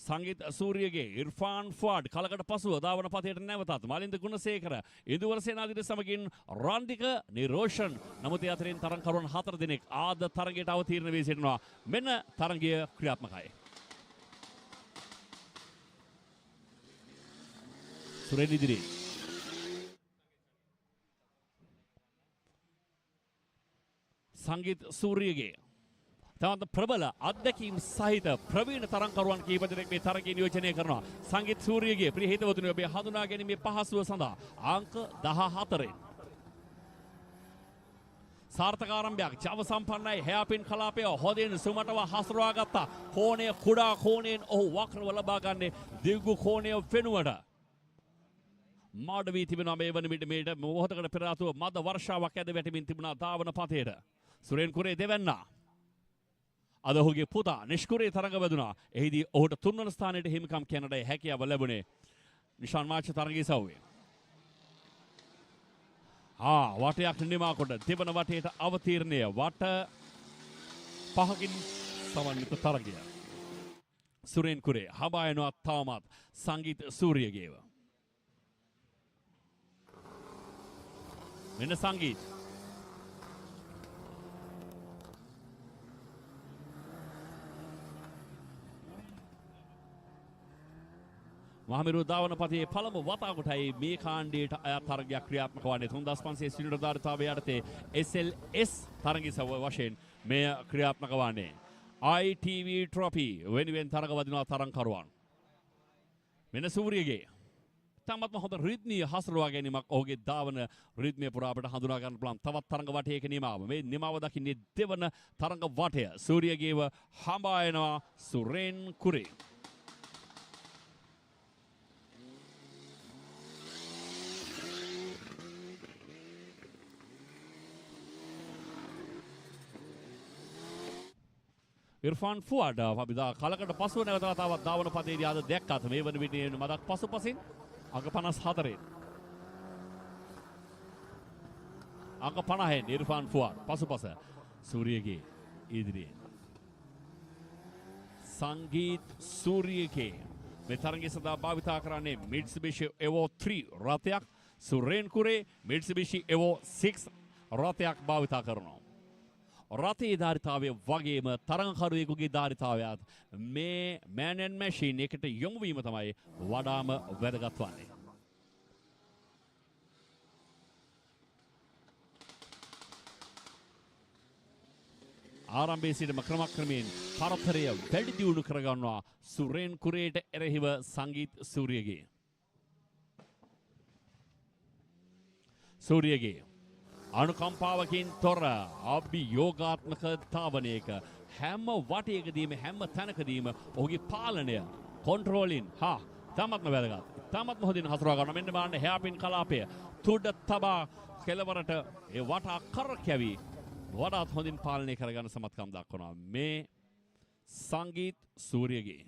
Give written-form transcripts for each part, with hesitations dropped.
සංගීත සූරියගේ ඉර්ෆාන් ෆුඅඩ් කලකට පසුව ධාවන පතයට නැවතත් මලින්ද ගුණසේකර ඉදුවර සේනාධිපති සමගින් රන්දික නිරෝෂන් නමුත් ඒ අතරින් තරඟකරුවන් 4 දෙනෙක් ආද තරගයට අවතීර්ණ වී සිටිනවා. මෙන්න තරගය ක්‍රියාත්මකයි. සුරේන් ඉදිරි සංගීත සූරියගේ තවත් ප්‍රබල අත්දැකීම් සහිත ප්‍රවීණ තරඟකරුවන් කීප දෙනෙක් මේ තරගය නියෝජනය කරනවා. සංගීත සූරියගේ ප්‍රිය හිතවතුනි ඔබේ හඳුනා ගැනීමේ පහසුව සඳහා අංක 14න් සාර්ථක ආරම්භයක් ජව සම්පන්නයි හැපින් කලාපය හොදින් සුමටව හසුරවා ගත්තා. කෝණය කුඩා කෝණයෙන් ඔහු වක්‍රව ලබා ගන්නේ දිගු කෝණය වෙනුවට. මාඩ වී තිබෙනවා මේ වන විට මේට මොහොතකට පෙර ආතුව මද වර්ෂාවක් ඇද වැටෙමින් තිබුණා ධාවන පතේට. සුරේන් කුරේ දෙවන්නා අද ඔහුගේ පුතා නිෂ්කුරේ තරඟ වැදුනා. එහිදී ඔහුට තුන්වන ස්ථානයට හිමිකම් කියන්නට හැකියාව ලැබුණේ නිෂාන් මාච්ච තරගයේ සව්වේ. වටයක් නිමා කොට දෙවන වටේට අවතීර්ණය වට 5කින් සමන්විත තරගය. සුරේන් කුරේ හබා යනවා තවමත් සංගීත සූරියගේව. මෙන්න සංගීත මහමෙරු ධාවන පතේ පළමු වතාවටයි මේ කාණ්ඩයට අයත් තරගයක් ක්‍රියාත්මක වන්නේ 3500 සිලින්ඩර් ධාරිතාවය යටතේ SLS තරගිසව වශයෙන් මෙය ක්‍රියාත්මක වන්නේ. ITV Trophy වෙනුවෙන් තරග වදිනවා තරඟකරුවන්. මෙන්න සූරියගේ තමත්ම හොඳ රිද්මීය හසුරුවා ගැනීමක් ඔහුගේ ධාවන රිද්මය පුරා අපට හඳුනා ගන්න පුළුවන්. තවත් තරඟ වටයක නිමාව. මේ නිමාව දකින්නේ දෙවන තරඟ වටය. සූරියගේව හඹා එනවා සුරේන් කුරේ. ඉර්ෆාන් ෆුඅඩ් අපි කලකට පසුව නැවත වතාවක් ධාවන පතේදී ආද දැක්කත් මේ වන විට මදක් පසුපසින් අංක 54 අංක 50 ඉර්ෆාන් ෆුඅඩ් පසුපස සූරියගේ ඉදිරියෙන් සංගීත් සූරියගේ මේ තරගය සඳහා භාවිතා කරන්නේ Mitsubishi Evo 3 රථයක්. සුරේන් කුරේ Mitsubishi Evo 6 රථයක් භාවිතා කරනවා. රථයේ ධාරිතාවය වගේම තරඟකරුවෙකුගේ ධාරිතාවයත් මේ මෑන් ඇන්ඩ් මැෂින් එකට යොමු වීම තමයි වඩාම වැදගත් වන්නේ. ආරම්භයේ සිටම ක්‍රමක්‍රමයෙන් පරතරය වැඩි දියුණු කරගන්නවා සුරේන් කුරේට එරෙහිව සංගීත් සූරියගේ. සූරියගේ අනුකම්පාවකින් තොර අභියෝගාත්මක ධාවනයක හැම වටයකදීම හැම තැනකදීම ඔහුගේ පාලනය කොන්ට්‍රෝලින් තමත්ම වැදගත්. තමත්ම හොඳින් හසුරවා ගන්න. මෙන්න බලන්න හැපින් කලාපය තුඩ තබා කෙළවරට ඒ වටා කරකැවි වඩාත් හොඳින් පාලනය කරගන්න සමත්කම් දක්වනවා මේ සංගීත් සූරියගේ.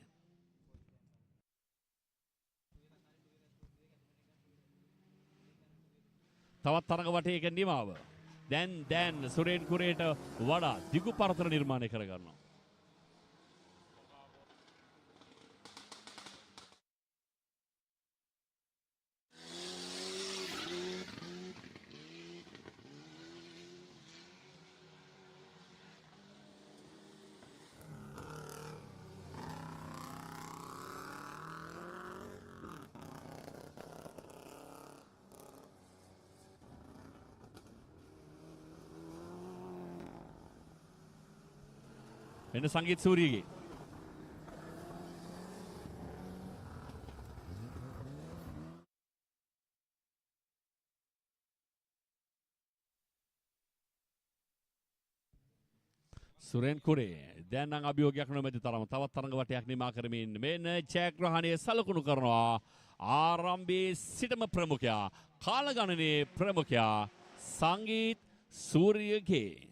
තවත් තරඟ වටයක නිමාව. දැන් සුරේන් කුරේට වඩා දිගු පරතර නිර්මාණය කරගන්නවා. එන්න සංගීත් සූරියගේ සුරේන් කුරේ දැන් නම් අභියෝගයක් නොමැති තරම තවත් තරඟ වටයක් නිමා කරමින් මෙන්න ජයග්‍රහණය සලකුණු කරනවා ආරම්භයේ සිටම ප්‍රමුඛයා කාලගණනයේ ප්‍රමුඛයා සංගීත් සූරියගේ.